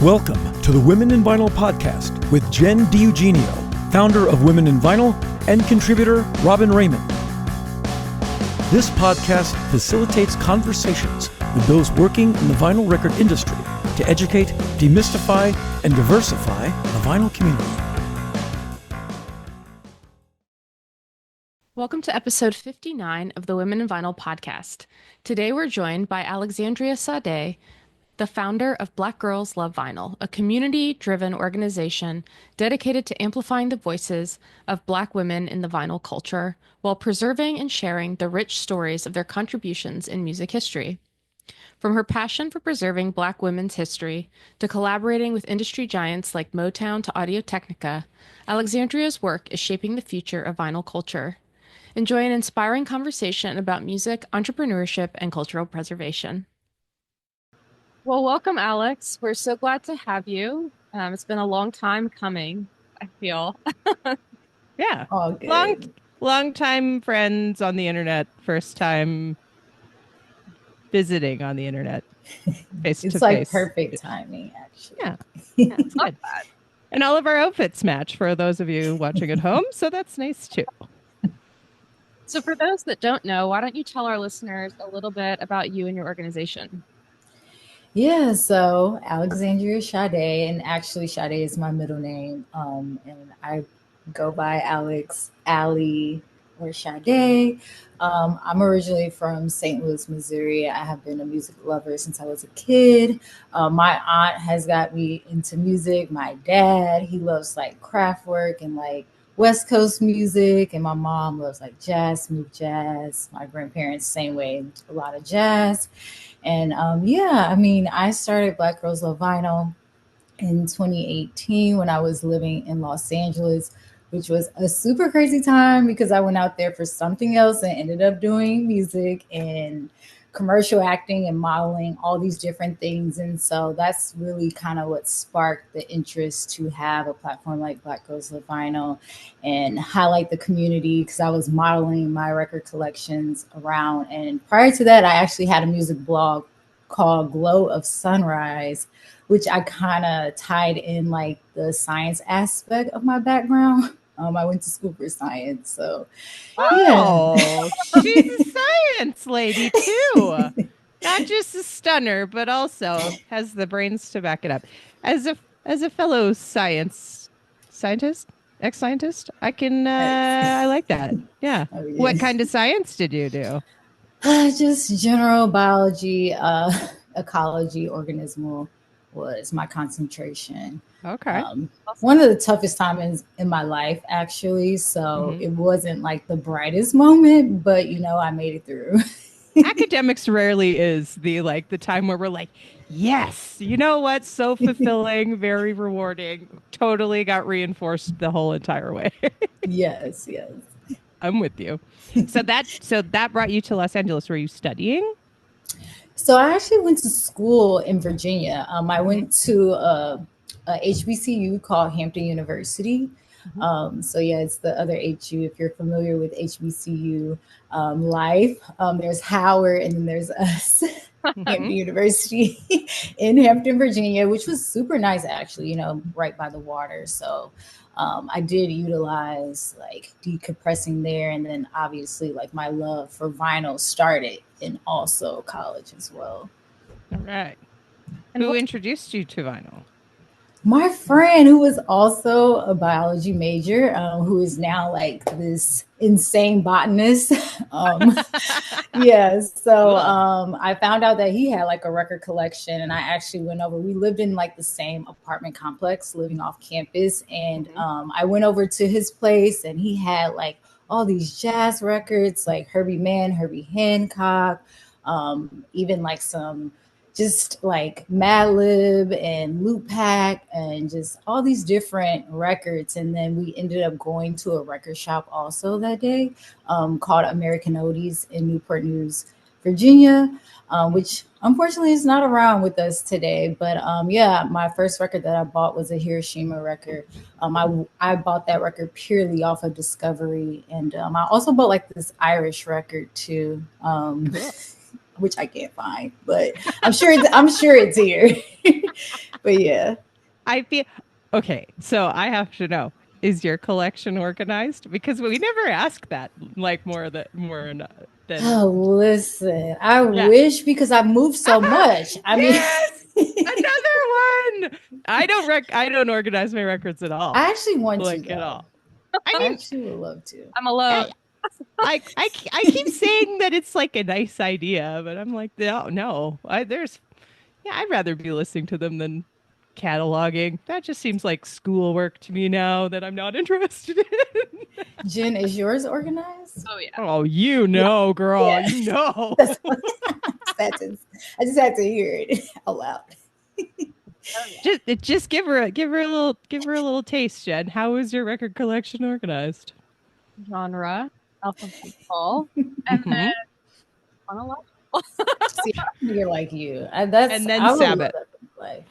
Welcome to the Women in Vinyl podcast with Jenn DiEugenio, founder of Women in Vinyl, and contributor Robin Raymond. This podcast facilitates conversations with those working in the vinyl record industry to educate, demystify, and diversify the vinyl community. Welcome to episode 59 of the Women in Vinyl podcast. Today we're joined by Alexandria Sade, the founder of Black Girls Love Vinyl, a community-driven organization dedicated to amplifying the voices of Black women in the vinyl culture while preserving and sharing the rich stories of their contributions in music history. From her passion for preserving Black women's history to collaborating with industry giants like Motown to Audio-Technica, Alexandria's work is shaping the future of vinyl culture. Enjoy an inspiring conversation about music, entrepreneurship, and cultural preservation. Well, welcome, Alex. We're so glad to have you. It's been a long time coming, I feel. Yeah. All good. Long time friends on the internet, first time visiting on the internet face to face. It's like perfect timing, actually. Yeah, it's good. And all of our outfits match for those of you watching at home, so that's nice too. So for those that don't know, why don't you tell our listeners a little bit about you and your organization? Yeah, so Alexandria Sade, and actually Sade is my middle name, and I go by Alex, Allie, or Sade. I'm originally from St. Louis, Missouri. I have been a music lover since I was a kid. My aunt has got me into music. My dad, he loves like craft work and like West Coast music, and my mom loves like jazz, smooth jazz. My grandparents, same way, a lot of jazz. And I started Black Girls Love Vinyl in 2018 when I was living in Los Angeles, which was a super crazy time because I went out there for something else and ended up doing music and commercial acting and modeling, all these different things. And so that's really kind of what sparked the interest to have a platform like Black Girls Love Vinyl and highlight the community, because I was modeling my record collections around. And prior to that, I actually had a music blog called Glow of Sunrise, which I kind of tied in like the science aspect of my background. I went to school for science, so wow, she's a science lady too. Not just a stunner, but also has the brains to back it up. As a fellow scientist, ex-scientist, I like that. Yeah. Oh, yeah. What kind of science did you do? Just general biology, ecology, organismal was my concentration. Okay. One of the toughest times in my life, actually. So It wasn't like the brightest moment, but I made it through. Academics rarely is the time where we're like, yes, you know what? So fulfilling, very rewarding. Totally got reinforced the whole entire way. Yes. I'm with you. So that brought you to Los Angeles. Were you studying? So I actually went to school in Virginia. I went to a HBCU called Hampton University. It's the other HU. If you're familiar with HBCU life, there's Howard and then there's us, Hampton University in Hampton, Virginia, which was super nice, actually, right by the water. So I did utilize like decompressing there. And then obviously like my love for vinyl started in also college as well. All right. And who introduced you to vinyl? My friend, who was also a biology major, who is now like this insane botanist. I found out that he had like a record collection, and I actually went over. We lived in like the same apartment complex, living off campus, and I went over to his place, and he had like all these jazz records, like Herbie Mann, Herbie Hancock, even like some just like Madlib and Loop Pack and just all these different records. And then we ended up going to a record shop also that day called American Oldies in Newport News, Virginia, which unfortunately is not around with us today. But my first record that I bought was a Hiroshima record. I bought that record purely off of Discovery. And I also bought like this Irish record too. Which I can't find, but I'm sure it's here. But yeah. I feel okay. So I have to know: is your collection organized? Because we never ask that. Like than Oh, listen, I yeah. wish because I moved so much. I mean, Yes, another one. I don't organize my records at all. I actually want to Like at though. all. I I mean, actually would love to. I'm alone. I keep saying that it's like a nice idea, but I'm like, no. I'd rather be listening to them than cataloging. That just seems like schoolwork to me now that I'm not interested in. Jenn, is yours organized? Oh yeah. Oh, you know, girl, Yeah. you know. That's what I just had to hear it out loud. Just give her a little taste, Jen. How is your record collection organized? Genre, alphabetical, and then Mhm. chronological. See, I want to get like you. And then I would love Sabbath. that in life.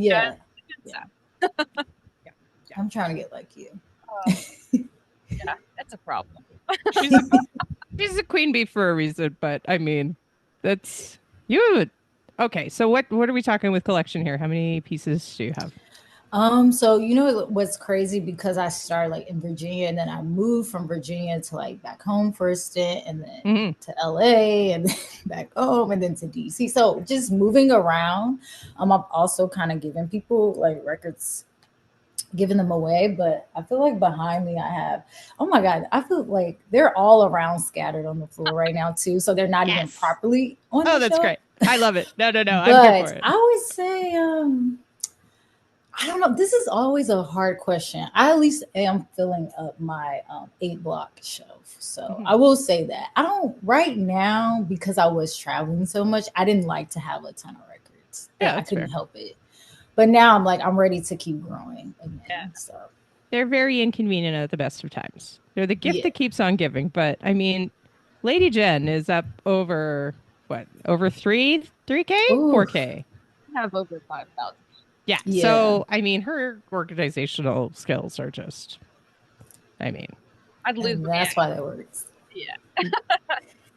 Yeah. Yeah. I'm trying to get like you. Yeah, that's a problem. She's a, she's a queen bee for a reason, but I mean, that's you. Okay, so what are we talking with collection here? How many pieces do you have? So you know what's crazy because I started like in Virginia and then I moved from Virginia to like back home for a stint and then Hmm. to LA and then back home and then to DC. So just moving around. I've also kind of given people like records, giving them away, but I feel like behind me I have, oh my God, I feel like they're all around scattered on the floor right now too. So they're not even Yes. properly on Oh, the that's shelf. great. I love it. No, I'm here for But it. I would say I don't know. This is always a hard question. I at least am filling up my 8 block shelf. So Mhm. I will say that. I don't right now because I was traveling so much, I didn't like to have a ton of records. Yeah, I that's couldn't fair. help it. But now I'm like, I'm ready to keep growing again. Yeah. So They're very inconvenient at the best of times. They're the gift yeah. that keeps on giving. But I mean, Lady Jen is up over what? Over 3K, Ooh, 4K. I have over 5,000. Yeah. yeah. So I mean, her organizational skills are just. I mean, I'd lose And my that's why that works. yeah.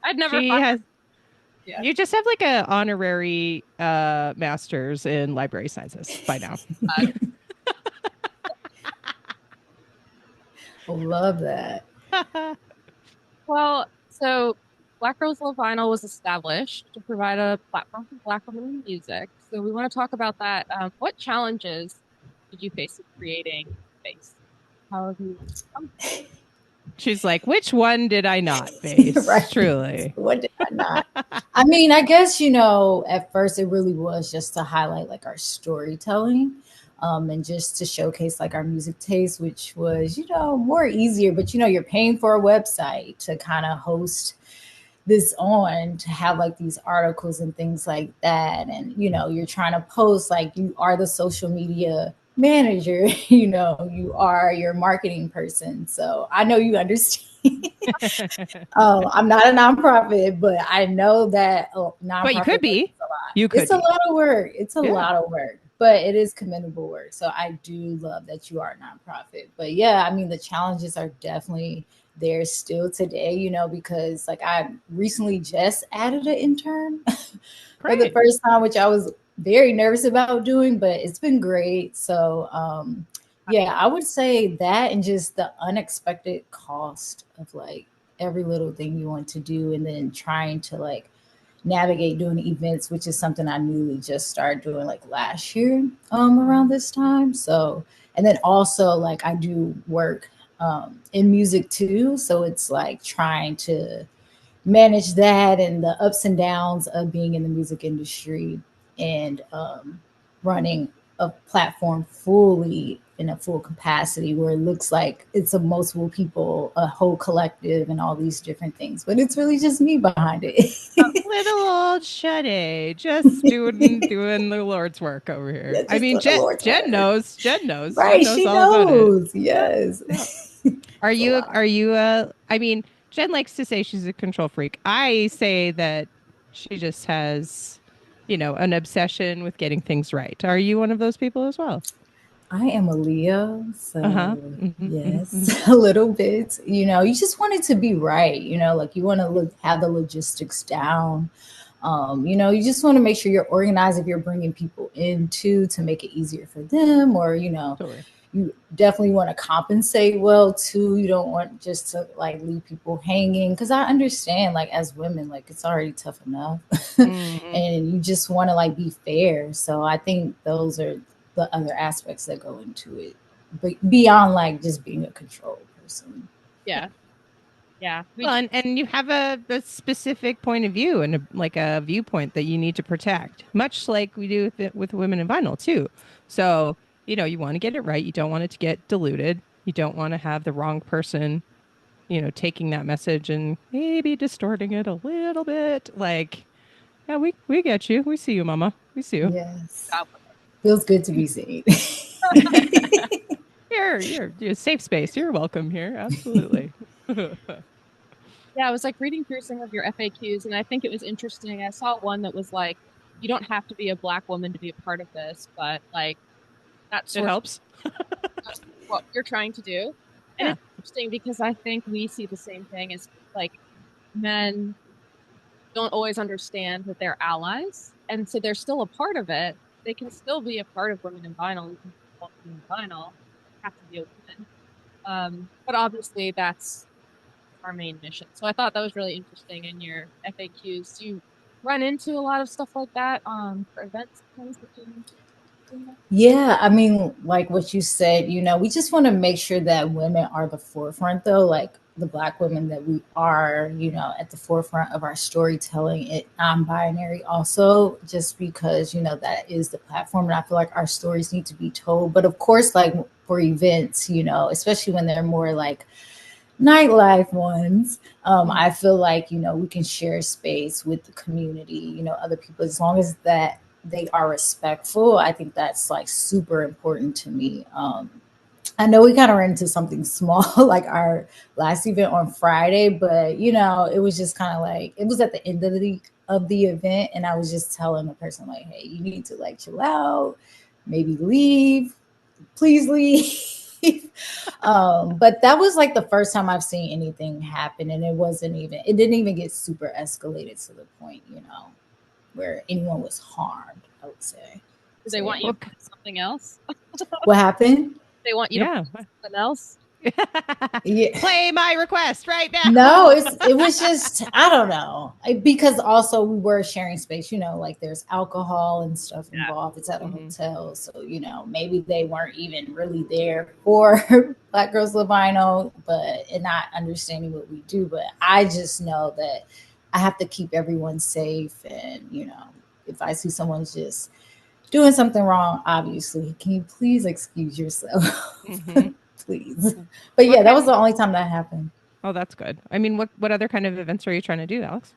I'd never she find has. yeah. You just have like a honorary master's in library sciences by now. Love that. Well, so Black Girls Love Vinyl was established to provide a platform for Black women in music. So we want to talk about that. What challenges did you face in creating space? How have you come? She's like, which one did I not face? Right. Truly. What did I not? I mean, I guess, at first it really was just to highlight like our storytelling, and just to showcase like our music taste, which was, more easier. But, you're paying for a website to kind of host this on, to have like these articles and things like that. And, you're trying to post like you are the social media manager, you are your marketing person. So I know you understand. I'm not a nonprofit, but I know that But you nonprofit could work be. is a lot. You could It's a be. lot of work. It's a Yeah. lot of work, but it is commendable work. So I do love that you are a nonprofit. But yeah, I mean, the challenges are definitely there still today, because like I recently just added an intern for the Great. first time, which I was very nervous about doing, but it's been great. So, yeah, I would say that and just the unexpected cost of like every little thing you want to do and then trying to like navigate doing events, which is something I newly just started doing like last year around this time. So, and then also like I do work in music too. So it's like trying to manage that and the ups and downs of being in the music industry and running a platform fully in a full capacity where it looks like it's a multiple people, a whole collective, and all these different things. But it's really just me behind it. Little old Sade, just doing the Lord's work over here. Yeah, I just mean, doing the Jen, Lord's Jen work. knows. Jen knows. Jen Right. knows She all about it. knows. Yes. Yeah. Are It's a you? lot. Are you? I mean, Jen likes to say she's a control freak. I say that she just has, an obsession with getting things right. Are you one of those people as well? I am a Leo, Uh huh. so yes, a little bit. You just want it to be right. Like you want to have the logistics down. You just want to make sure you're organized if you're bringing people in too, to make it easier for them, or Totally. you definitely want to compensate well too. You don't want just to like leave people hanging, because I understand, like, as women, like, it's already tough enough. Mhm. And you just want to like be fair. So I think those are the other aspects that go into it, but beyond like just being a control person. Yeah. Yeah. Well, and you have a specific point of view and a viewpoint that you need to protect, much like we do with women in vinyl too. So, you want to get it right. You don't want it to get diluted. You don't want to have the wrong person, taking that message and maybe distorting it a little bit. Like, yeah, we get you. We see you, mama. We see you. Yes. Feels good to be seen. You're safe space. You're welcome here. Absolutely. Yeah, I was like reading through some of your FAQs, and I think it was interesting. I saw one that was like, you don't have to be a Black woman to be a part of this, but like that's It sort of helps. what you're trying to do. And Yeah. it's interesting because I think we see the same thing as like men don't always understand that they're allies, and so they're still a part of it. They can still be a part of Women in Vinyl. You can still be in vinyl, have to be a woman. But obviously that's our main mission. So I thought that was really interesting in your FAQs. Do you run into a lot of stuff like that for events and things that you do? Yeah, I mean, like what you said, we just want to make sure that women are the forefront, though, like the Black women that we are, at the forefront of our storytelling, it non-binary also, just because, that is the platform. And I feel like our stories need to be told. But of course, like for events, especially when they're more like nightlife ones, I feel like we can share space with the community, other people, as long as that they are respectful. I think that's like super important to me. I know we kind of ran into something small like our last event on Friday, but it was just kind of like, it was at the end of the event, and I was just telling the person like, hey, you need to like chill out, maybe leave, please leave. But that was like the first time I've seen anything happen, and it didn't even get super escalated to the point, where anyone was harmed, I would say. Do they want you to put something else? What happened? They want you to Yeah. put something else? Yeah. Play my request right now. No, it was just, I don't know, because also we were sharing space, like there's alcohol and stuff involved. It's at a hotel, so maybe they weren't even really there for Black Girls Love Vinyl, and not understanding what we do. But I just know that I have to keep everyone safe, and if I see someone's just doing something wrong, obviously, can you please excuse yourself? Please. But yeah, that was the only time that happened. Oh, that's good. I mean, what other kind of events are you trying to do, Alex?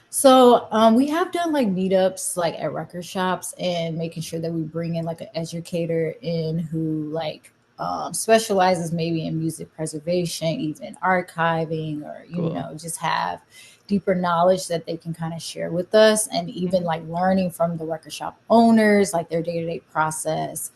So we have done like meetups like at record shops, and making sure that we bring in like an educator in who like specializes maybe in music preservation, even archiving, or just have deeper knowledge that they can kind of share with us, and even like learning from the record shop owners, like their day-to-day process.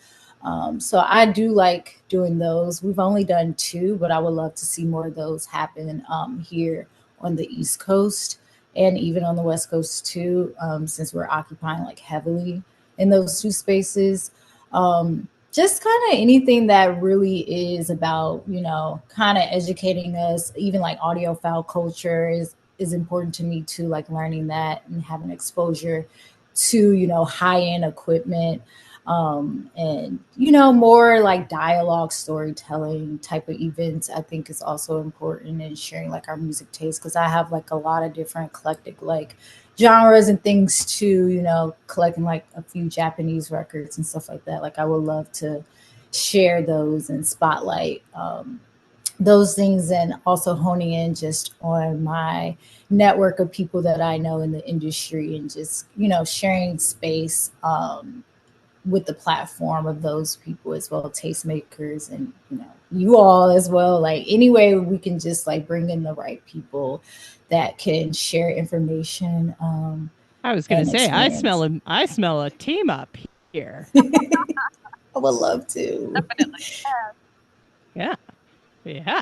So I do like doing those. We've only done 2, but I would love to see more of those happen here on the East Coast, and even on the West Coast too, since we're occupying like heavily in those 2 spaces. Just kind of anything that really is about, kind of educating us. Even like audiophile culture is important to me too, like learning that and having exposure to, high-end equipment. And more like dialogue storytelling type of events, I think, is also important in sharing like our music taste, because I have like a lot of different eclectic like genres and things too, collecting like a few Japanese records and stuff like that. Like I would love to share those and spotlight those things, and also honing in just on my network of people that I know in the industry, and just sharing space with the platform of those people as well, tastemakers, and you all as well. Like any way we can just like bring in the right people that can share information. I was going to say, I experience. smell a team up here. I would love to. Definitely. Yeah.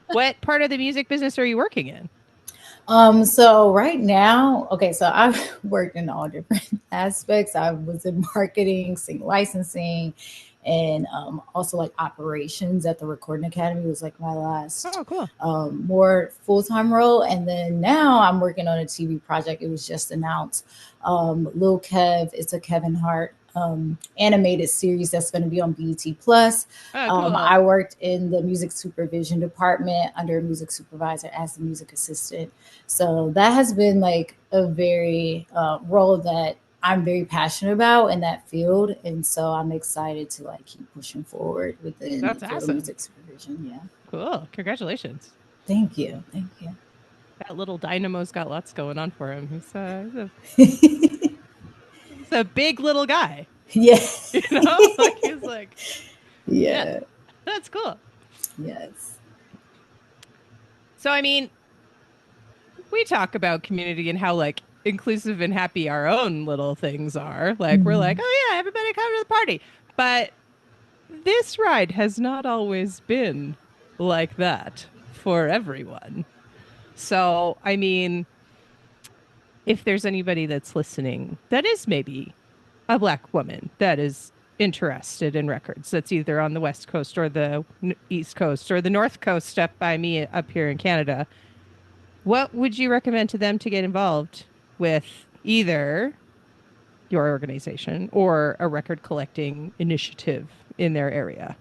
What part of the music business are you working in? So right now, okay, so I've worked in all different aspects. I was in marketing, sing licensing, and also like operations at the Recording Academy was like my last Oh, cool. more full-time role. And then now I'm working on a TV project. It was just announced. Lil Kev, it's a Kevin Hart animated series that's going to be on BET Plus. Oh, cool. I worked in the music supervision department under a music supervisor as a music assistant. So that has been like a very role that I'm very passionate about in that field. And so I'm excited to like keep pushing forward within the That's field of awesome. music supervision. Yeah. Cool. Congratulations. Thank you. Thank you. That little dynamo's got lots going on for him. He's a big little guy. Yeah. You know, like he's like, Yeah. that's cool. Yes. So, I mean, we talk about community and how like inclusive and happy our own little things are. Like, we're like, oh yeah, everybody come to the party. But this ride has not always been like that for everyone. So, I mean, if there's anybody that's listening that is maybe a Black woman that is interested in records, that's either on the West Coast or the East Coast or the North Coast up by me up here in Canada, what would you recommend to them to get involved with either your organization or a record collecting initiative in their area?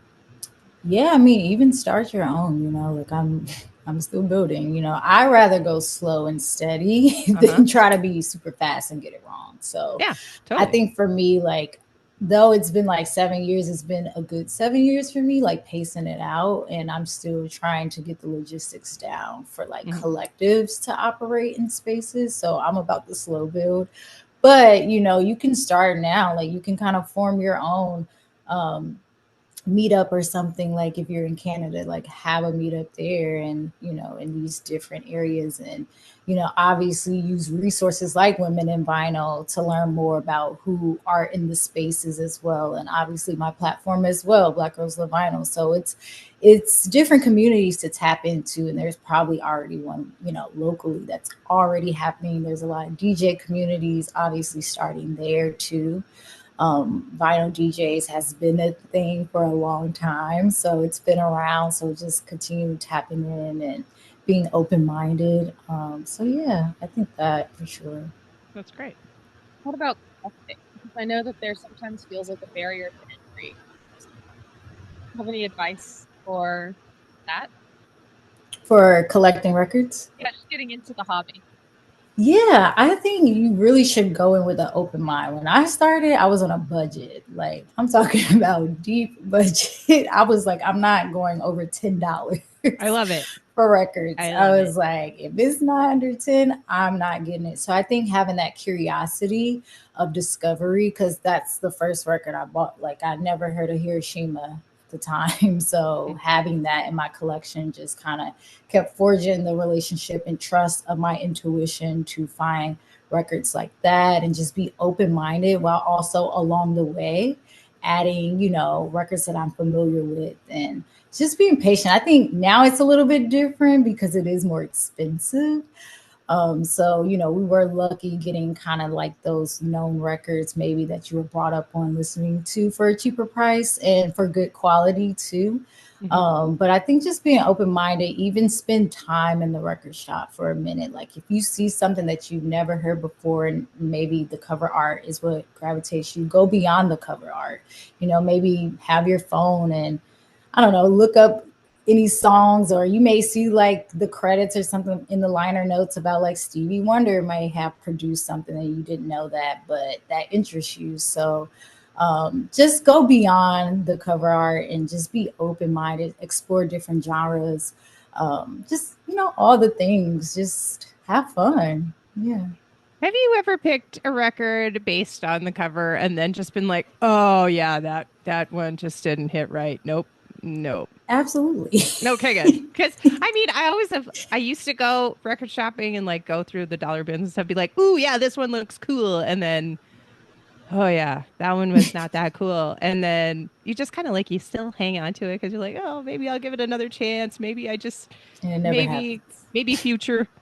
Yeah, I mean, even start your own, like I'm still building, I rather go slow and steady than try to be super fast and get it wrong. So yeah, totally. I think for me, like, though it's been like 7 years, it's been a good 7 years for me, like pacing it out. And I'm still trying to get the logistics down for like collectives to operate in spaces. So I'm about the slow build. But, you can start now, like you can kind of form your own meetup or something, like if you're in Canada, like have a meetup there and in these different areas, and obviously use resources like Women in Vinyl to learn more about who are in the spaces as well, and obviously my platform as well, Black Girls Love Vinyl. So it's different communities to tap into, and there's probably already one locally that's already happening. There's a lot of DJ communities obviously starting there too. Vinyl DJs has been a thing for a long time, so it's been around. So just continue tapping in and being open-minded. So yeah, I think that for sure. That's great. What about collecting? Because I know that there sometimes feels like a barrier to entry. Have any advice for that? For collecting records? Yeah, just getting into the hobby. Yeah, I think you really should go in with an open mind. When I started, I was on a budget. Like, I'm talking about deep budget. I was like, I'm not going over $10. I love it. For records. I was it. like, if it's not under 10, I'm not getting it. So I think having that curiosity of discovery, because that's the first record I bought. Like, I never heard of Hiroshima the time. So having that in my collection just kind of kept forging the relationship and trust of my intuition to find records like that and just be open-minded, while also along the way adding, records that I'm familiar with, and just being patient. I think now it's a little bit different because it is more expensive. So, we were lucky getting kind of like those known records maybe that you were brought up on listening to for a cheaper price and for good quality too. But I think just being open-minded, even spend time in the record shop for a minute. Like if you see something that you've never heard before and maybe the cover art is what gravitates you, go beyond the cover art. Maybe have your phone and, I don't know, look up any songs, or you may see like the credits or something in the liner notes about like Stevie Wonder may have produced something that you didn't know but that interests you. So just go beyond the cover art and just be open-minded, explore different genres, just, all the things, just have fun. Yeah. Have you ever picked a record based on the cover and then just been like, oh yeah, that one just didn't hit right? Nope. Absolutely. Okay, good. Because I used to go record shopping and like go through the dollar bins and stuff, be like, ooh, yeah, this one looks cool. And then Oh yeah, that one was not that cool. And then you just kind of like you still hang on to it because you're like, oh, maybe I'll give it another chance. Maybe I just And it never maybe happens.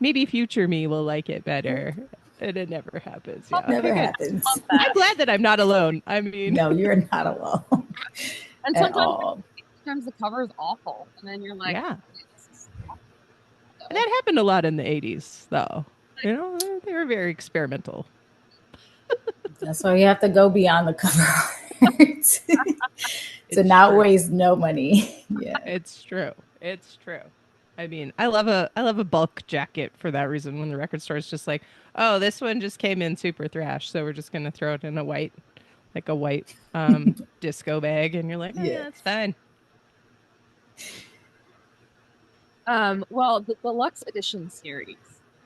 maybe future me will like it better. And it never happens. Yeah. Okay, Never good. happens. I'm glad that I'm not alone. I mean, No, you're not alone And at sometimes all. the cover is awful, and then you're like, yeah. this is awful. And that happened a lot in the 80s, though. You know, they were very experimental. That's why you have to go beyond the cover art to It's not true. waste no money. Yeah. It's true. It's true. I mean, I love a bulk jacket for that reason. When the record store is just like, oh, this one just came in super thrash, so we're just gonna throw it in a white, like a white disco bag, and you're like, oh Yeah. yeah, it's fine. Well, the deluxe edition series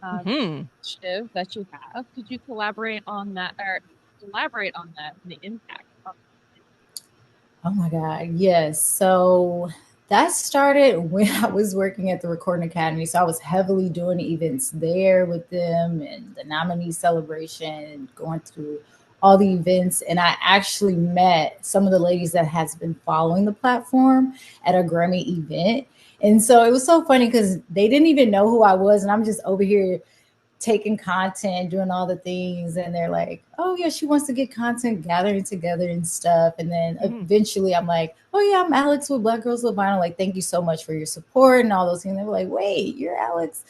Hmm. initiative that you have, could you collaborate on that or elaborate on that and the impact? Oh my God. Yes. So that started when I was working at the Recording Academy. So I was heavily doing events there with them and the nominee celebration and going through all the events. And I actually met some of the ladies that has been following the platform at a Grammy event. And so it was so funny because they didn't even know who I was. And I'm just over here taking content, doing all the things, and they're like, "Oh yeah, she wants to get content gathering together and stuff." And then eventually, I'm like, "Oh yeah, I'm Alex with Black Girls Love Vinyl. Like, thank you so much for your support and all those things." They were like, "Wait, you're Alex?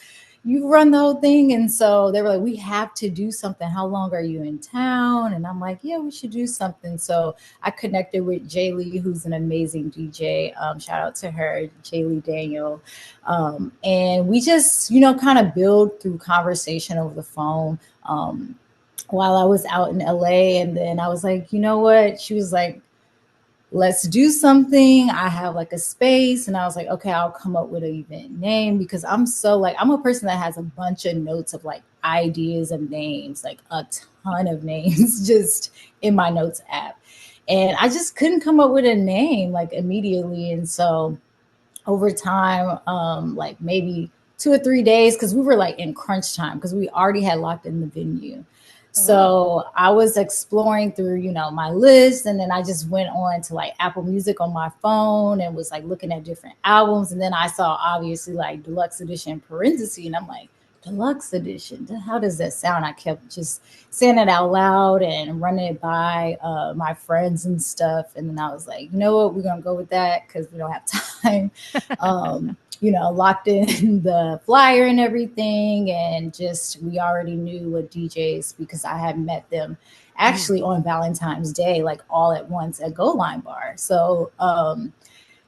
You run the whole thing?" And so they were like, "We have to do something. How long are you in town?" And I'm like, "Yeah, we should do something." So I connected with Jay Lee, who's an amazing DJ. Shout out to her, Jay Lee Daniel. And we just, kind of build through conversation over the phone while I was out in LA. And then I was like, you know what? She was like, let's do something. I have like a space. And I was like, okay, I'll come up with an event name because I'm a person that has a bunch of notes of like ideas of names, like a ton of names just in my notes app. And I just couldn't come up with a name like immediately. And so over time, like maybe 2 or 3 days, because we were like in crunch time because we already had locked in the venue. So I was exploring through, my list, and then I just went on to like Apple Music on my phone and was like looking at different albums. And then I saw obviously like deluxe edition parenthesis, and I'm like, deluxe edition, how does that sound? I kept just saying it out loud and running it by my friends and stuff. And then I was like, you know what, we're gonna go with that because we don't have time. Locked in the flyer and everything, and just we already knew what DJs because I had met them actually on Valentine's Day, like all at once at Go Line Bar. So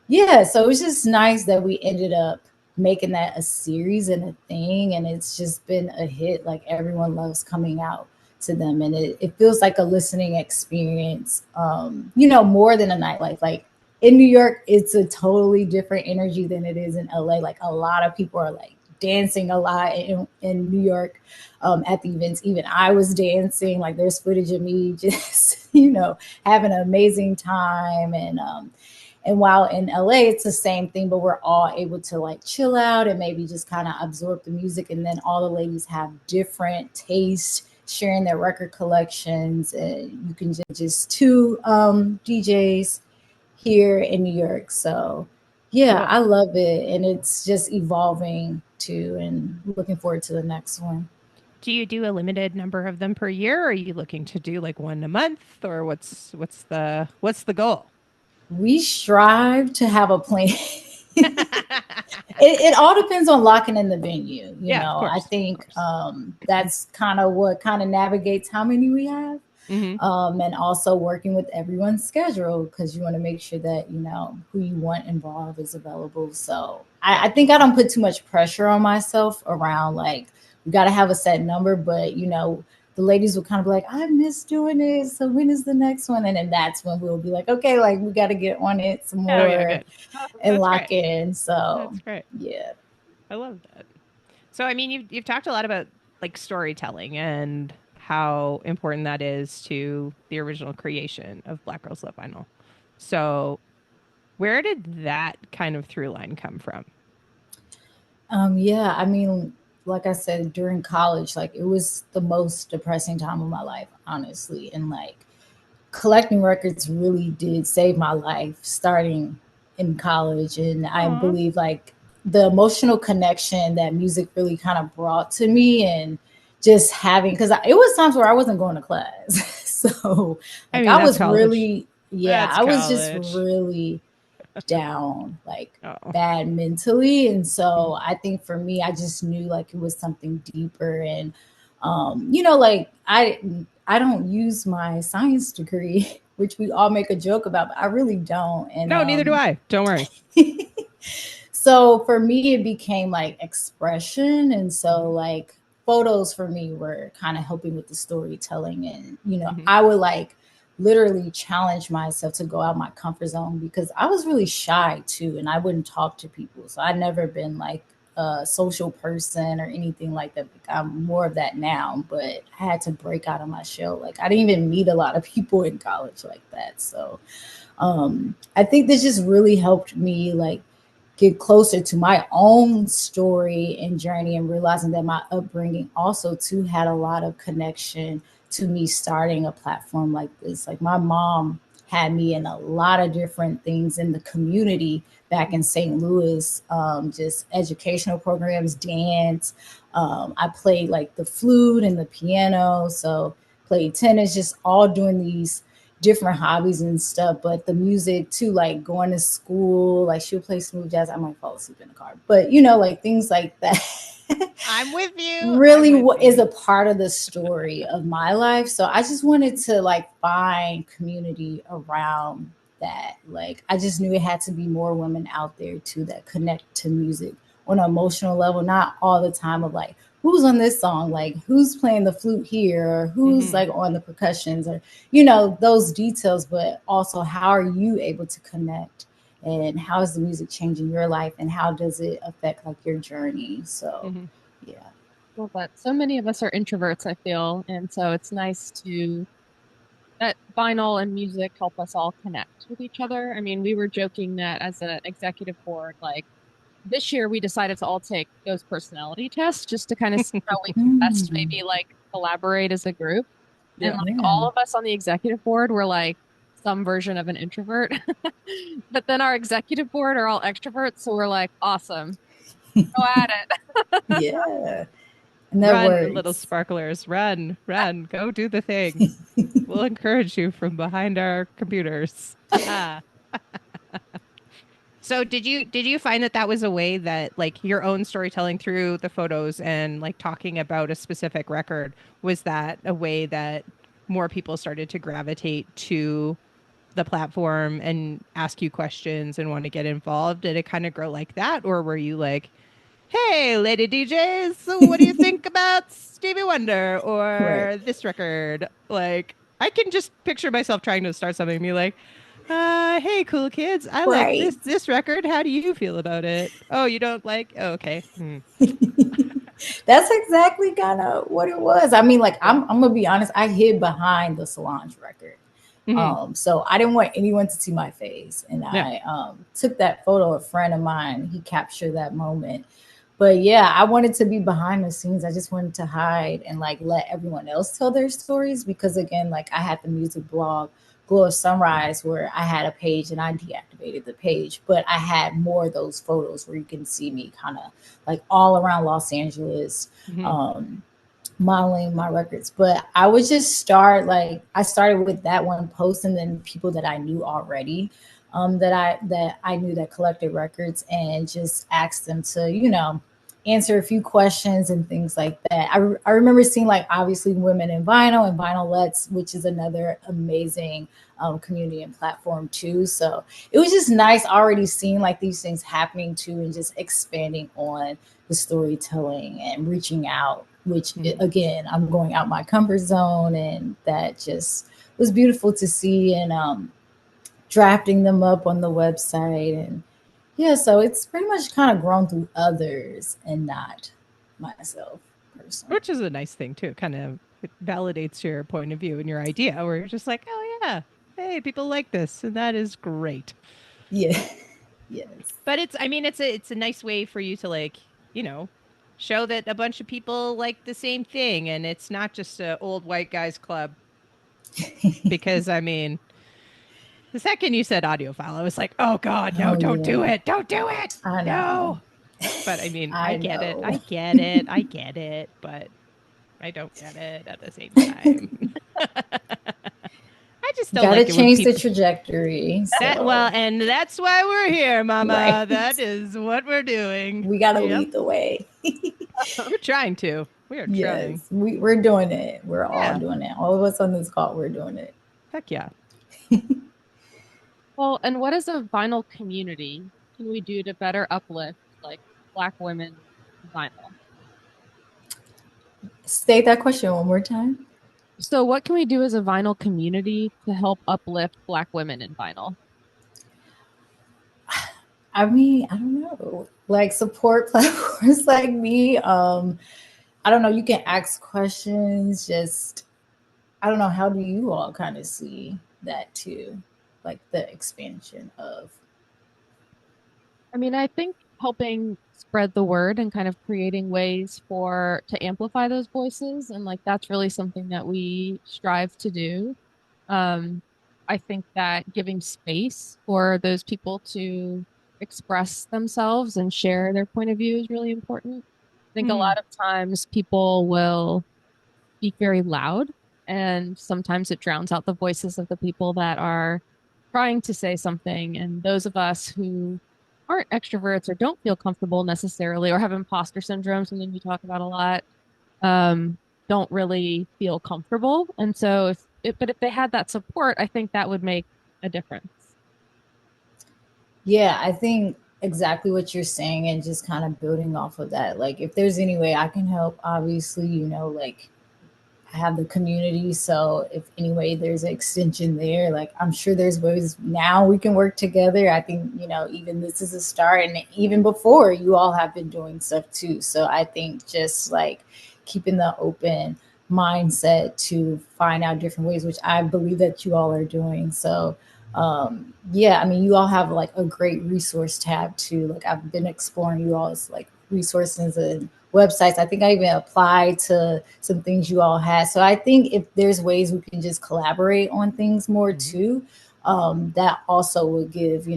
yeah, so it was just nice that we ended up making that a series and a thing, and it's just been a hit. Like everyone loves coming out to them, and it feels like a listening experience, more than a nightlife. Like in New York, it's a totally different energy than it is in LA. Like a lot of people are like dancing a lot in New York at the events. Even I was dancing. Like there's footage of me just, having an amazing time. And while in LA, it's the same thing, but we're all able to like chill out and maybe just kind of absorb the music. And then all the ladies have different tastes, sharing their record collections. And you can just two DJs here in New York. So yeah, Cool. I love it. And it's just evolving too, and looking forward to the next one. Do you do a limited number of them per year? Or are you looking to do like one a month, or what's the goal? We strive to have a plan. It all depends on locking in the venue. Yeah, of course, I think that's kind of what kind of navigates how many we have. And also working with everyone's schedule because you want to make sure that, who you want involved is available. So I think I don't put too much pressure on myself around like, we got to have a set number, but, the ladies will kind of be like, I miss doing it. So when is the next one? And then that's when we'll be like, okay, like we got to get on it some more and That's lock great. in. So That's great. yeah. I love that. So, I mean, you've talked a lot about like storytelling and how important that is to the original creation of Black Girls Love Vinyl. So, where did that kind of through line come from? Yeah, I mean, like I said, during college, like it was the most depressing time of my life, honestly. And like collecting records really did save my life starting in college. And I believe like the emotional connection that music really kind of brought to me, and just having, because it was times where I wasn't going to class. So I like mean, I that's was college. really, That's I was just college. really down, like Oh. bad mentally. And so I think for me, I just knew like it was something deeper. And you know, like I don't use my science degree, which we all make a joke about, but I really don't. And No, neither do I. Don't worry. so for me, it became like expression. And so like photos for me were kind of helping with the storytelling. And, you know, I would like literally challenge myself to go out my comfort zone, because I was really shy too. And I wouldn't talk to people. So I'd never been like a social person or anything like that. Like, I'm more of that now, but I had to break out of my shell. Like I didn't even meet a lot of people in college like that. So I think this just really helped me like get closer to my own story and journey, and realizing that my upbringing also too had a lot of connection to me starting a platform like this. Like my mom had me in a lot of different things in the community back in St. Louis, just educational programs, dance. I played like the flute and the piano, so played tennis, just all doing these different hobbies and stuff. But the music too, like going to school, like she'll play smooth jazz. I might fall asleep in the car, but you know, like things like that. I'm with you. Really what is a part of the story of my life. So I just wanted to like find community around that. Like I just knew it had to be more women out there too that connect to music on an emotional level, not all the time of like who's on this song, like who's playing the flute here, or who's like on the percussions, or you know, those details, but also how are you able to connect, and how is the music changing your life, and how does it affect like your journey. So yeah. Well, but so many of us are introverts, I feel, and so it's nice to that vinyl and music help us all connect with each other. I mean, we were joking that as an executive board, like this year we decided to all take those personality tests just to kind of see how we can best maybe like collaborate as a group. And like all of us on the executive board were like some version of an introvert. But then our executive board are all extroverts, so we're like, awesome. Go at it. Yeah. And that Run, works. little sparklers. Run, run. Go do the thing. We'll encourage you from behind our computers. So did you find that was a way that like your own storytelling through the photos and like talking about a specific record, was that a way that more people started to gravitate to the platform and ask you questions and want to get involved? Did it kind of grow like that, or were you like, hey, lady DJs, so what do you think about Stevie Wonder or this record? Like, I can just picture myself trying to start something and be like, hey, cool kids, I like this record. How do you feel about it? Oh, you don't like? Oh, okay. That's exactly kind of what it was. I mean, like I'm gonna be honest, I hid behind the Solange record. So I didn't want anyone to see my face. And I took that photo. A friend of mine, he captured that moment. But yeah, I wanted to be behind the scenes. I just wanted to hide and like let everyone else tell their stories, because again, like I had the music blog Glow of Sunrise, where I had a page and I deactivated the page, but I had more of those photos where you can see me kind of like all around Los Angeles, modeling my records. But I would just start, like I started with that one post, and then people that I knew already, that I knew that collected records, and just asked them to, you know, answer a few questions and things like that. I remember seeing like obviously Women in Vinyl and Vinylettes, which is another amazing community and platform too. So it was just nice already seeing like these things happening too, and just expanding on the storytelling and reaching out, which again, I'm going out my comfort zone, and that just was beautiful to see. And drafting them up on the website, and yeah, so it's pretty much kind of grown through others and not myself personally. Which is a nice thing too. Kind of it validates your point of view and your idea, where you're just like, oh yeah, hey, people like this, and that is great. Yeah. Yes. But it's a nice way for you to like, you know, show that a bunch of people like the same thing, and it's not just an old white guys club. Because I mean, the second you said audiophile, I was like, oh God, no, Oh don't do yeah, it. Don't do it. I know. No. But I mean, I I get it. know. I get it. I get it. But I don't get it at the same time. I just don't Gotta like it when change the people trajectory. well, So and that's why we're here, right, Mama. That is what we're doing. we gotta Yep. lead the way. We're trying to. We are trying. Yes, we're doing it. We're all Yeah. doing it. All of us on this call, we're doing it. Heck yeah. Well, and what as a vinyl community can we do to better uplift like Black women in vinyl? State that question one more time. So what can we do as a vinyl community to help uplift Black women in vinyl? I mean, I don't know. Like support platforms like me. I don't know. You can ask questions. Just I don't know. How do you all kind of see that too? Like the expansion of. I mean, I think helping spread the word and kind of creating ways for to amplify those voices and like that's really something that we strive to do. Um, I think that giving space for those people to express themselves and share their point of view is really important. I think a Hmm. lot of times people will speak very loud, and sometimes it drowns out the voices of the people that are trying to say something. And those of us who aren't extroverts or don't feel comfortable necessarily or have imposter syndrome, something we talk about a lot, um, don't really feel comfortable. And so, but if they had that support, I think that would make a difference. Yeah, I think exactly what you're saying, and just kind of building off of that. Like, if there's any way I can help, obviously, like I have the community. So if anyway there's an extension there, like I'm sure there's ways now we can work together. I think, even this is a start. And even before, you all have been doing stuff too. So I think just like keeping the open mindset to find out different ways, which I believe that you all are doing. So yeah, I mean, you all have like a great resource tab too. Like I've been exploring you all's like resources and websites. I think I even applied to some things you all had. So I think if there's ways we can just collaborate on things more too, that also would give,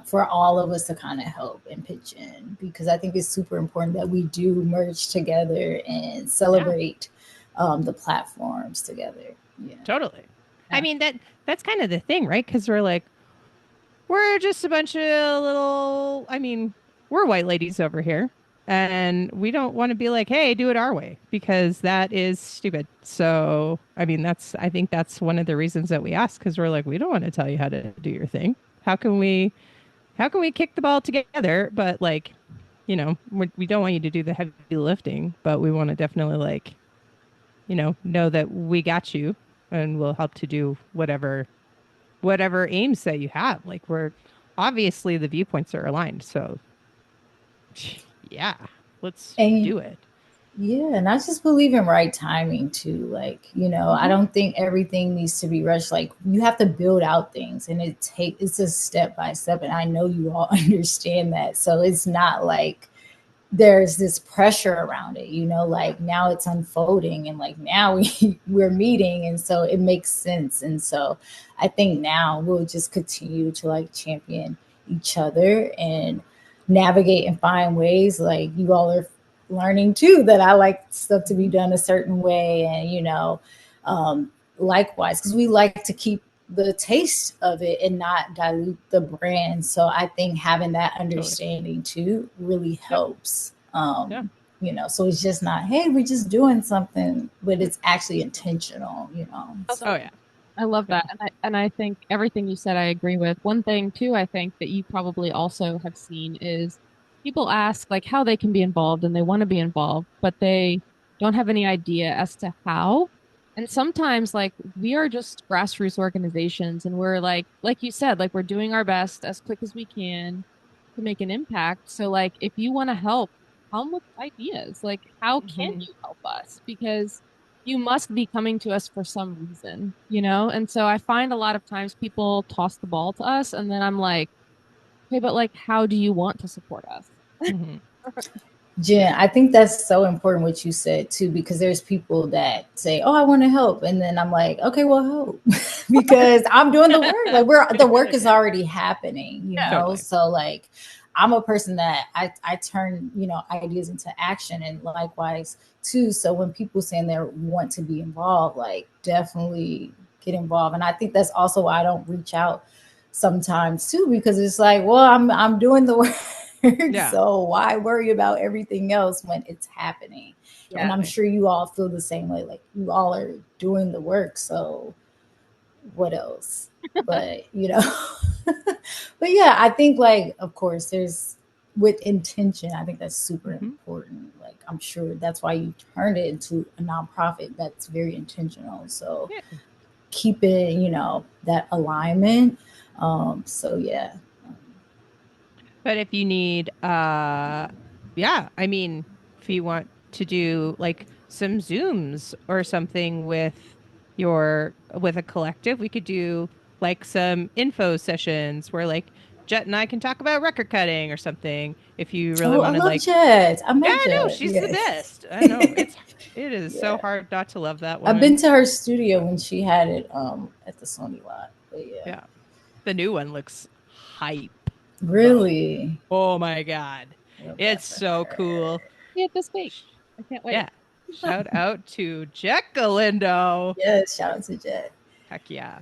for all of us to kind of help and pitch in, because I think it's super important that we do merge together and celebrate the platforms together. Yeah. Totally. Yeah. I mean, that's kind of the thing, right? Because we're just a bunch of little, I mean, we're white ladies over here. And we don't want to be like, hey, do it our way, because that is stupid. So, I mean, I think that's one of the reasons that we ask, because we're like, we don't want to tell you how to do your thing. How can we kick the ball together? But like, we don't want you to do the heavy lifting, but we want to definitely like, know that we got you and we'll help to do whatever aims that you have. Like we're obviously the viewpoints are aligned. So yeah, let's do it. Yeah, and I just believe in right timing too. Like, I don't think everything needs to be rushed. Like, you have to build out things, and it's a step by step. And I know you all understand that. So it's not like there's this pressure around it, like now it's unfolding, and like now we're meeting, and so it makes sense. And so I think now we'll just continue to like champion each other and navigate and find ways. Like you all are learning too that I like stuff to be done a certain way, and likewise, because we like to keep the taste of it and not dilute the brand. So I think having that understanding too really helps. So it's just not, hey, we're just doing something, but it's actually intentional. So. Oh yeah. I love that. And I think everything you said, I agree with. One thing too, I think that you probably also have seen is people ask like how they can be involved and they want to be involved, but they don't have any idea as to how. And sometimes like we are just grassroots organizations and we're like you said, like we're doing our best as quick as we can to make an impact. So like if you want to help, come with ideas. Like how can you help us? Because you must be coming to us for some reason, And so I find a lot of times people toss the ball to us, and then I'm like, okay, but like, how do you want to support us? Jen, I think that's so important what you said too, because there's people that say, "Oh, I want to help," and then I'm like, "Okay, well, help," because I'm doing the work. Like the work is already happening, you know. Totally. So like, I'm a person that I turn ideas into action, and likewise too. So when people saying they want to be involved, like definitely get involved, and I think that's also why I don't reach out sometimes too, because it's like, well, I'm doing the work. Yeah. So why worry about everything else when it's happening? And Yeah. I'm sure you all feel the same way. Like you all are doing the work. So what else? But but yeah, I think like of course there's with intention, I think that's super important. Like I'm sure that's why you turned it into a nonprofit that's very intentional. So Yeah. keep it, that alignment. So yeah. But if you need, yeah, I mean, if you want to do like some Zooms or something with a collective, we could do like some info sessions where like Jet and I can talk about record cutting or something. If you really Oh, I want to love like, Jet. I yeah, met no, Jet. she's the Yes. best. I know it is so Yeah. hard not to love that I've woman. been to her studio when she had it at the Sony lot. But yeah. Yeah, the new one looks hype. Though. Really? Oh my God. Love that It's for so her. cool. See it this week. I can't wait. Yeah. Shout out to Jack Galindo. Yes, shout out to Jet. Heck yeah.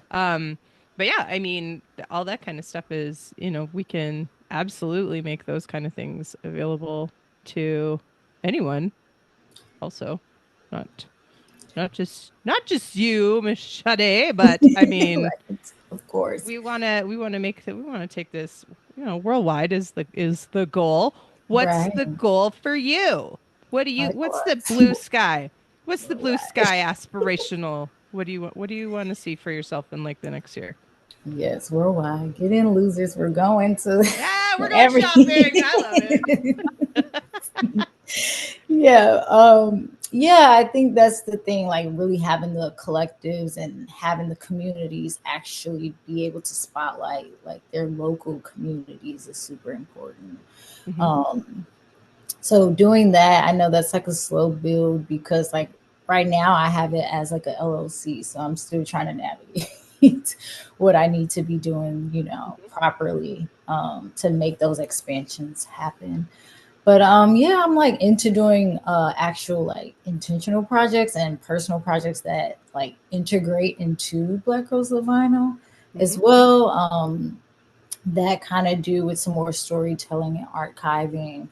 But yeah, I mean, all that kind of stuff is, we can absolutely make those kind of things available to anyone. Also, not not just you, Miss Sade, but I mean, Right. Of course. we want to take this, worldwide is the goal. What's Right. the goal for you? What's the Likewise. blue sky? What's the blue Right. sky aspirational? What do you want to see for yourself in like the next year? Yes, worldwide. Get in, losers. We're going to Yeah, we're going every shopping. I love it. yeah. Yeah, I think that's the thing, like really having the collectives and having the communities actually be able to spotlight like their local communities is super important. Mhm. um so doing that, I know that's like a slow build because like right now I have it as like a LLC, so I'm still trying to navigate what I need to be doing, properly to make those expansions happen. But yeah, I'm like into doing actual like intentional projects and personal projects that like integrate into Black Girls Love Vinyl as Mhm. well. That kind of do with some more storytelling and archiving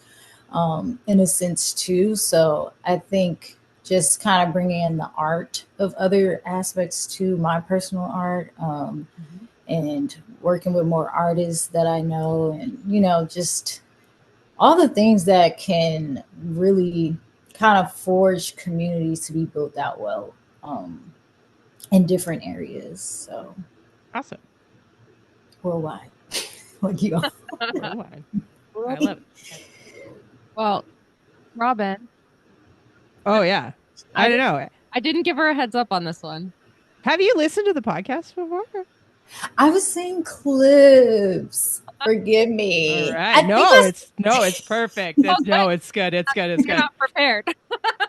in a sense too. So I think just kind of bringing in the art of other aspects to my personal art, Mhm. and working with more artists that I know, and just all the things that can really kind of forge communities to be built out well, in different areas. So Awesome. worldwide. Like you. Worldwide. I love it. Well, Robin, Oh yeah. I I don't know. I didn't give her a heads up on this one. Have you listened to the podcast before? I was seeing clips. Forgive All me. right. I think I. No, it's perfect. Oh, good. It's good. It's good. It's You're good. not prepared.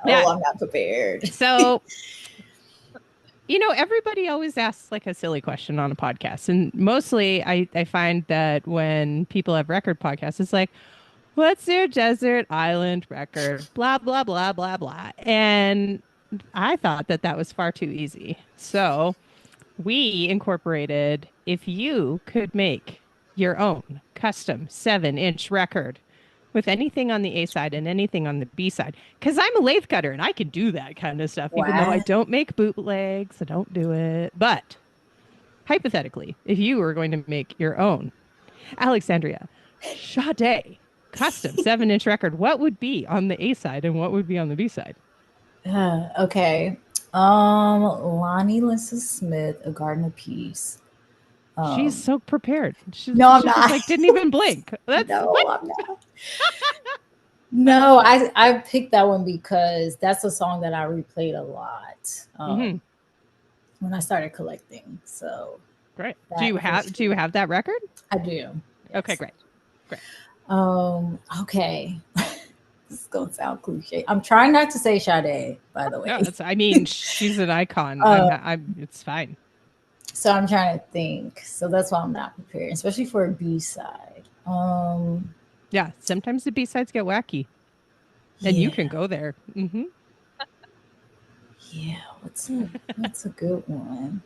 Yeah. Oh, I'm not prepared. So, everybody always asks like a silly question on a podcast. And mostly I find that when people have record podcasts, it's like, what's your desert island record? Blah, blah, blah, blah, blah. And I thought that was far too easy. So we incorporated if you could make your own custom 7-inch record with anything on the A side and anything on the B side. Because I'm a lathe cutter and I can do that kind of stuff, even though I Wow. don't make bootlegs. I don't do it. But hypothetically, if you were going to make your own Alexandria Sade custom 7-inch record, what would be on the A side and what would be on the B side? Okay. Lonnie Lisa Smith, A Garden of Peace. She's Um, so prepared. She, no, I'm she just not. like didn't even blink. That's what? No, I'm not. No, I picked that one because that's a song that I replayed a lot Mm-hmm. when I started collecting. So Great. Do you that for have do you sure. have that record? I do. Okay, Yes. great. Great. Okay. This is gonna sound cliche. I'm trying not to say Sade, by the way. No, I mean, she's an icon. It's fine. So I'm trying to think. So that's why I'm not prepared, especially for a B side. Yeah, sometimes the B-sides get wacky. And you can go there. Mm-hmm. Yeah, what's a good one?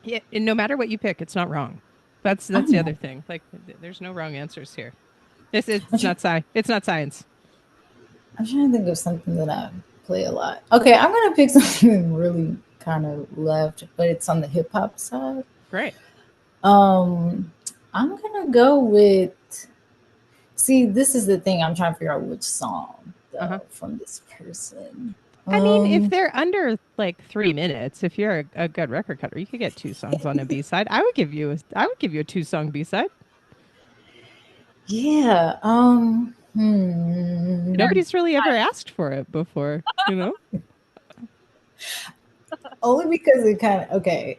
Yeah, and no matter what you pick, it's not wrong. That's the other thing. Like, there's no wrong answers here. It's not science. I'm trying to think of something that I play a lot. Okay, I'm gonna pick something really kind of left, but it's on the hip hop side. Great. I'm gonna go with. See, this is the thing. I'm trying to figure out which song from this person. I mean, if they're under like 3 minutes, if you're a good record cutter, you could get 2 songs on a B side. I would give you a 2-song B side. Yeah. Nobody's really ever asked for it before, you know? Only because it kind of a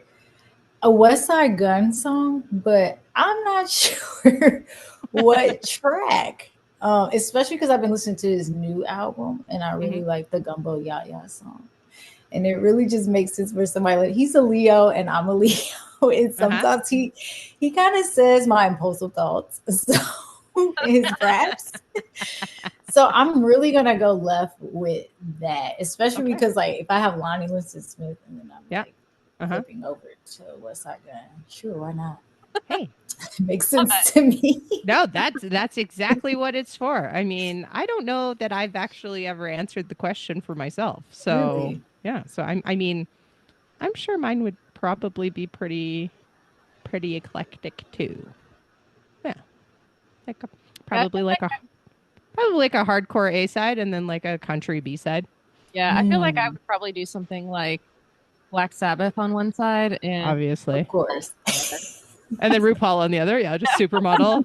West Side Gun song, but I'm not sure what track. Especially because I've been listening to his new album, and I really like the Gumbo Ya Ya song, and it really just makes sense for somebody like he's a Leo and I'm a Leo, and sometimes he kind of says my impulsive thoughts. So his raps. So I'm really gonna go left with that, especially because like if I have Lonnie Liston Smith and then I'm flipping over to West Side Gun, sure, why not? Hey, it makes sense to me. No, that's exactly what it's for. I mean, I don't know that I've actually ever answered the question for myself. So Really? yeah, so I'm sure mine would probably be pretty eclectic too. Yeah, probably like a hardcore A side and then like a country B side. Yeah, I feel like I would probably do something like Black Sabbath on one side and Obviously, of course, and then RuPaul on the other. Yeah, just supermodel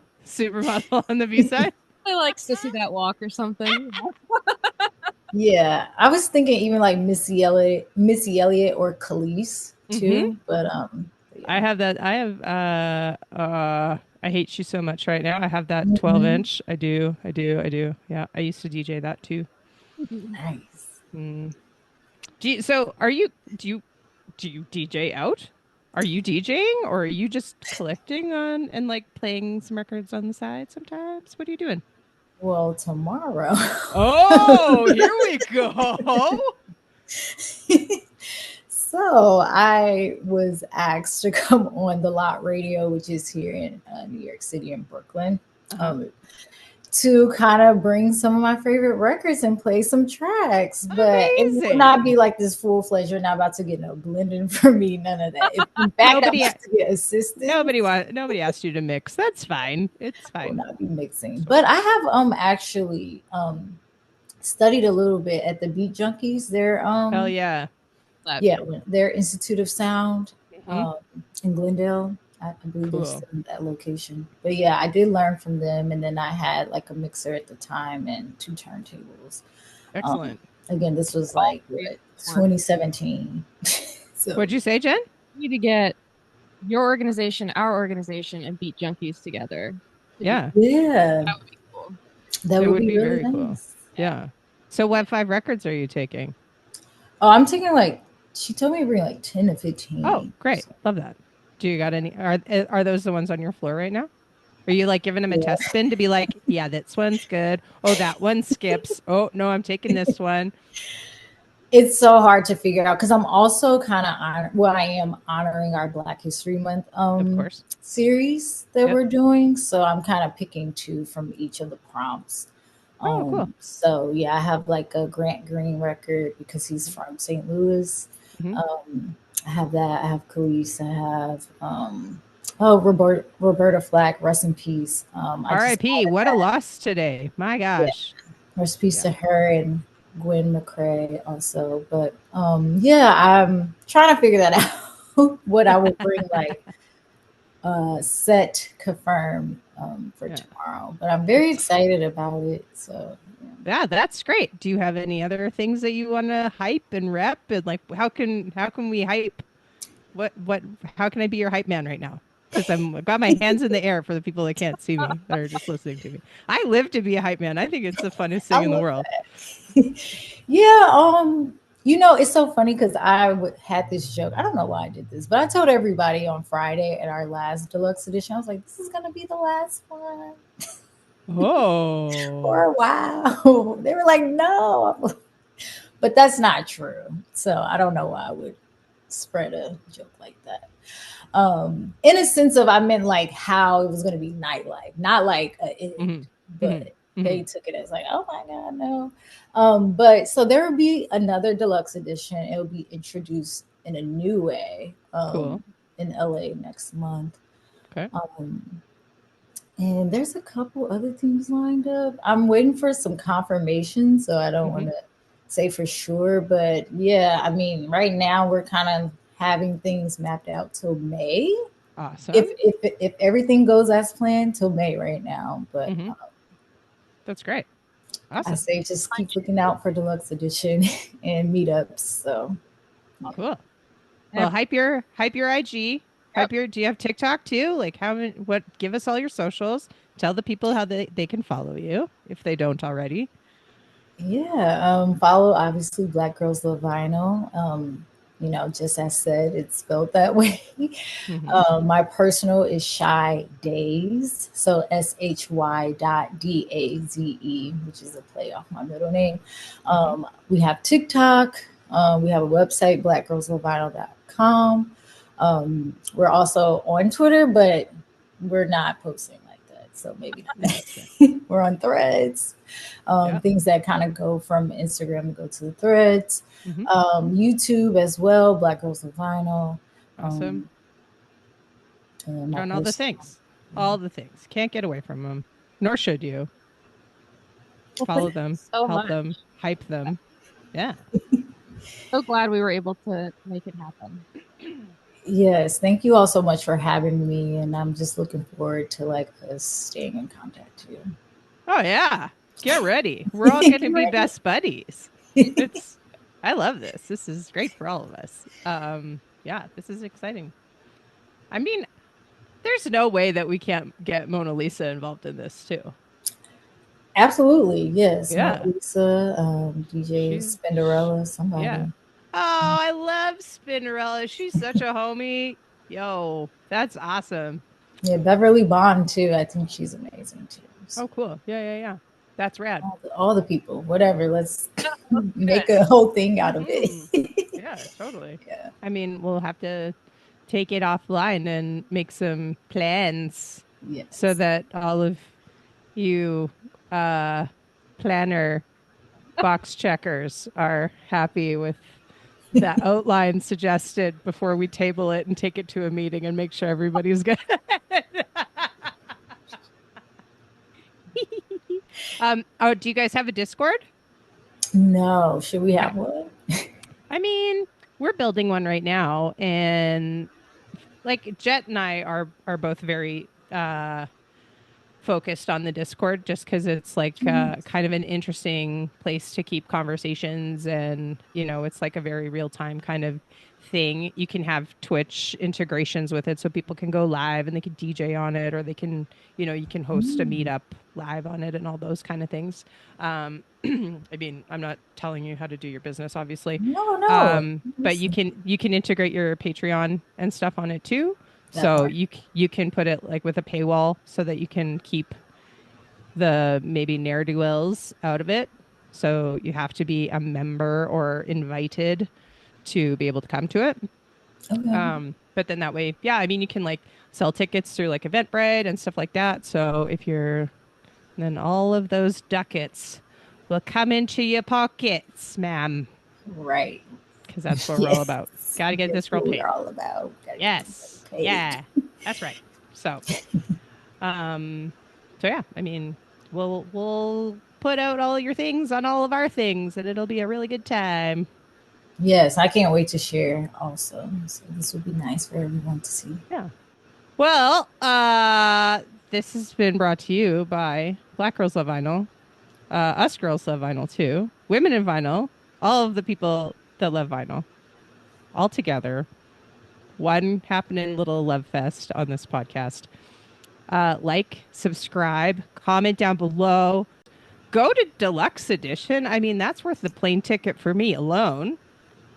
on the B side. I like Sissy That Walk or something. Yeah, I was thinking even like Missy Elliott or Khalees too, but yeah. I have that. I have I hate you so much right now. I have that 12-inch. I do. Yeah, I used to DJ that too. Nice. So do you DJ out? Are you DJing or are you just collecting on and like playing some records on the side sometimes? What are you doing? Well, tomorrow. Oh, here we go. So I was asked to come on the Lot Radio, which is here in New York City and Brooklyn, to kind of bring some of my favorite records and play some tracks. But it will not be like this full-fledged. You're not about to get no blending from me, none of that. In fact, I have to get assistance. Nobody asked you to mix. That's fine. It's fine. I will not be mixing. But I have actually studied a little bit at the Beat Junkies. They're hell yeah. Yeah, their Institute of Sound in Glendale. I believe they're still in that location. But yeah, I did learn from them, and then I had like a mixer at the time and 2 turntables. Excellent. Again, this was like 2017. So, what'd you say, Jen? We need to get your organization, our organization, and Beat Junkies together. Yeah. That would be cool. That would be really very nice. cool. Yeah. So what 5 records are you taking? Oh, I'm taking like, she told me to bring like 10 to 15. Oh, great. So. Love that. Do you got any? Are those the ones on your floor right now? Are you like giving them a test spin to be like, yeah, this one's good. Oh, that one skips. Oh, no, I'm taking this one. It's so hard to figure out because I'm also kind of I am honoring our Black History Month of course. series that we're doing. So I'm kind of picking 2 from each of the prompts. Cool. So yeah, I have like a Grant Green record because he's from St. Louis. I have that. I have Khalees. I have Roberta Flack. Rest in peace. R.I.P. What a loss today. My gosh. Yeah. Rest in peace to her and Gwen McCrae also. But I'm trying to figure that out. What I would bring like set confirmed for tomorrow. But I'm very excited about it. So yeah, that's great. Do you have any other things that you want to hype and rep? And like, how can we hype? How can I be your hype man right now? because I've got my hands in the air for the people that can't see me, that are just listening to me. I live to be a hype man. I think it's the funnest I thing in the love world. Yeah, it's so funny because had this joke. I don't know why I did this, but I told everybody on Friday at our last deluxe edition, I was like, this is gonna be the last one Oh, for a while. They were like, no. But that's not true. So I don't know why I would spread a joke like that. In a sense of I meant like how it was gonna be nightlife, not like Mhm. but Mhm. they took it as like, oh my god, no. But so there will be another deluxe edition. It'll be introduced in a new way Cool. in LA next month. Okay. And there's a couple other things lined up. I'm waiting for some confirmation, so I don't want to say for sure. But yeah, I mean, right now we're kind of having things mapped out till May. Awesome. If everything goes as planned, till May right now. But That's great. I Awesome. say just keep looking out for deluxe edition and meetups. So Cool. Well, hype your IG. Hype your. Do you have TikTok too? Like what? Give us all your socials. Tell the people how they can follow you if they don't already. yeah, follow obviously Black Girls Love Vinyl. Just as said, it's spelled that way. My personal is Shy Days, so SHY.DAZE, which is a play off my middle name. We have TikTok. We have a website, blackgirlslovevinyl.com. We're also on Twitter, but we're not posting like that, so maybe not. We're on Threads. Things that kind of go from Instagram and go to the Threads. YouTube as well, Black Girls Love Vinyl. Awesome. On all the things. All the things. Can't get away from them. Nor should you. Follow them. Help them. Hype them. Yeah. So glad we were able to make it happen. Yes, thank you all so much for having me, and I'm just looking forward to like us staying in contact too. Oh yeah, get ready. We're all going to be best buddies. I love this. This is great for all of us. Yeah, this is exciting. I mean, there's no way that we can't get Mona Lisa involved in this too. Absolutely, yes. Yeah. Mona Lisa, DJ Spinderella, somebody. Yeah. Oh, I love Spinderella. She's such a homie. Yo, that's awesome. Yeah, Beverly Bond too. I think she's amazing too. So. Oh, cool. Yeah. That's rad. All the people, whatever. Let's make a whole thing out of it. Yeah, totally. Yeah. I mean, we'll have to take it offline and make some plans so that all of you planner box checkers are happy with that outline suggested before we table it and take it to a meeting and make sure everybody's good. Do you guys have a Discord? No. Should we have one? I mean, we're building one right now, and like Jet and I are both very focused on the Discord just because it's like kind of an interesting place to keep conversations, and it's like a very real-time kind of thing. You can have Twitch integrations with it so people can go live and they can DJ on it, or they can you can host a meetup live on it and all those kind of things. I mean, I'm not telling you how to do your business, obviously. No. But you can integrate your Patreon and stuff on it too. So you can put it like with a paywall so that you can keep the maybe ne'er-do-wells out of it. So you have to be a member or invited to be able to come to it. Okay. But then that way, yeah, I mean, you can like sell tickets through like Eventbrite and stuff like that. So then all of those ducats will come into your pockets, ma'am. Right. Because that's what we're all about. Got to get this girl paid. We're all about. Yes. Yeah. That's right. So, yeah. I mean, we'll put out all your things on all of our things, and it'll be a really good time. Yes, I can't wait to share. Also, so this would be nice for everyone to see. Yeah. Well, this has been brought to you by Black Girls Love Vinyl, Us Girls Love Vinyl too, Women in Vinyl, all of the people that love vinyl, all together. one happening little love fest on this podcast. Like, subscribe, comment down below. Go to Deluxe Edition. I mean, that's worth the plane ticket for me alone.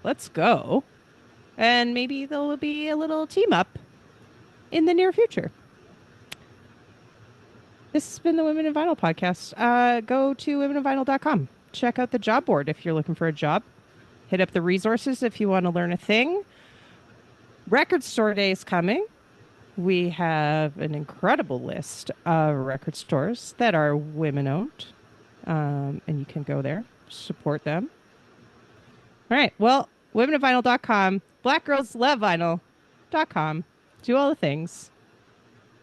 Let's go. And maybe there will be a little team up in the near future. This has been the Women in Vinyl podcast. Go to womeninvinyl.com. Check out the job board if you're looking for a job. Hit up the resources if you want to learn a thing. Record store day is coming. We have an incredible list of record stores that are women-owned. And you can go there, support them. All right. Well, womeninvinyl.com, blackgirlslovevinyl.com. Do all the things.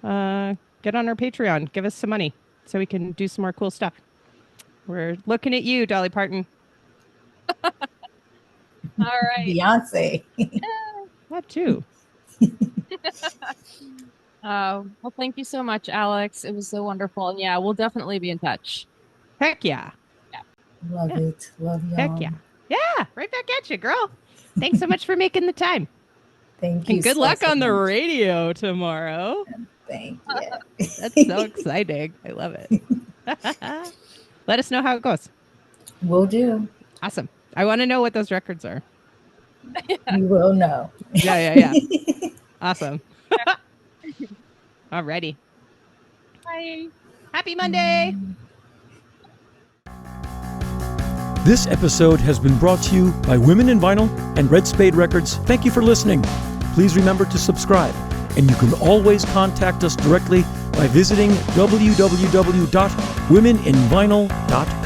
Get on our Patreon. Give us some money so we can do some more cool stuff. We're looking at you, Dolly Parton. All right. Beyonce. That too. Well, thank you so much, Alex. It was so wonderful. And yeah, we'll definitely be in touch. Heck yeah. Love it. Love y'all. Heck yeah. Yeah. Right back at you, girl. Thanks so much for making the time. Thank you. And good luck on the radio tomorrow. Thank you. That's so exciting. I love it. Let us know how it goes. Will do. Awesome. I want to know what those records are. You will know. Yeah. Awesome. Alrighty. Bye. Happy Monday. This episode has been brought to you by Women in Vinyl and Red Spade Records. Thank you for listening. Please remember to subscribe, and you can always contact us directly by visiting www.womeninvinyl.com.